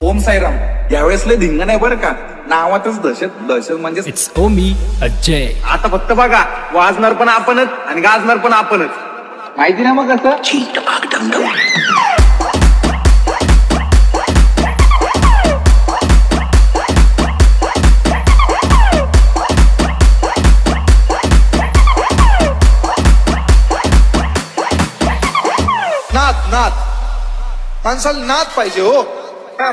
ओम साईराम. यावेळेस लय धिंगा नाही बरं का, नावातच दहशत. दहशत म्हणजे इट्स ओमी अजय. आता फक्त बघा, वाजणार पण आपणच आणि गाजणार पण आपणच. माहिती ना मग कसं. नात नात माणसाला नात पाहिजे हो.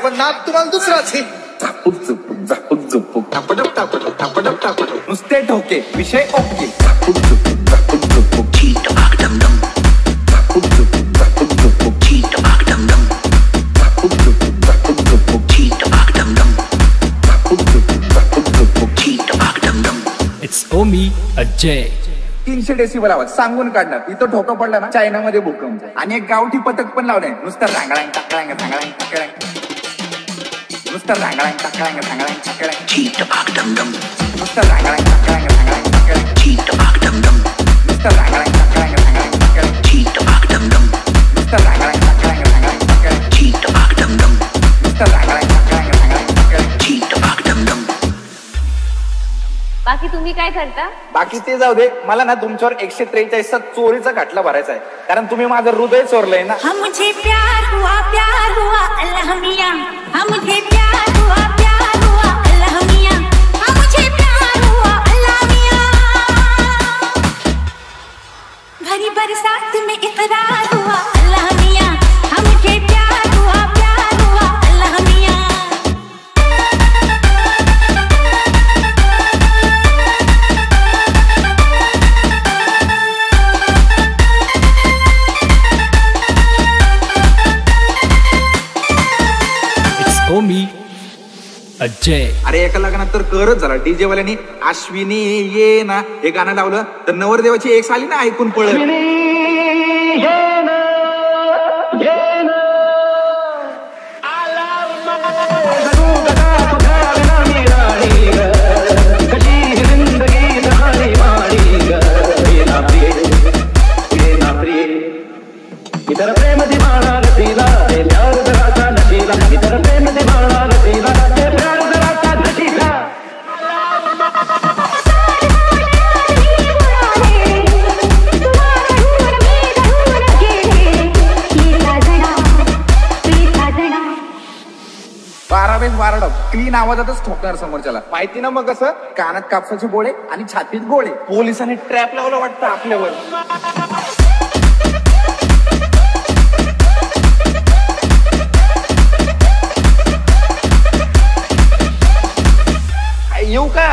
पण नात तुम्हाला दुसराच आहे. झापूक झुपूक झापूक झुपूक टापडप टापडप टापडप टापडप नुसते ठोके विषय ओके. झापूक झुपूक झापूक झुपूक झापूक झुपूक झापूक झुपूक झापूक झुपूक झापूक झुपूक झापूक झुपूक झापूक झुपूक. इट्स ओमी अजय. 300 डेसिबल आवाज सांगून काढणार. इथं ठोका पडला ना चायनामध्ये भूकंप. आणि एक गावठी पथक पण लावलंय. नुसतं रांगळांग टाकळांग सांगळांग टाकळांग. नुसतं रांगळांग टाकळांग सांगळांग टाकळांग. नुसतं रांगळांग टाकळांग सांगळांग टाकळांग. नुसतं रांगळांग टाकळांग सांगळांग टाकळांग. नुसतं रांगळांग टाकळांग सांगळांग टाकळांग. नुसतं रांगळांग टाकळांग सांगळांग टाकळांग. बाकी तुम्ही काय करता? बाकी ते जाऊ दे. मला ना तुमच्यावर 143चा चोरीचा खटला भरायचा आहे. कारण तुम्ही माझं हृदय चोरलंय ना. मुझे प्यार हुआ अल्लाह मियां. मुझे प्यार हुआ अल्लाह मियां. मुझे प्यार हुआ अल्लाह मियां. भरी बरसात में इकरार हुआ अल्लाह मियां. मुझे प्यार हुआ अल्लाह मियां. ओमी अजय. अरे एका लग्नात तर करच झाला. डीजे वाल्यानी अश्विनी ये ना हे गाणं लावलं तर नवरदेवाची एक साली ना ऐकून पळत. इतर प्रेम दिवाना नशीला रे प्यार जरा नशीला. इतर प्रेम दिवाना नशीला रे प्यार जरा नशीला. बारावेस बाराडप क्लीन आवाजातच ठोकणार समोरच्याला. माहिती ना मग कसं. कानात कापसाचे गोळे आणि छातीत गोळे. पोलिसांनी ट्रॅप लावलं वाटतं आपल्यावर. येऊ का?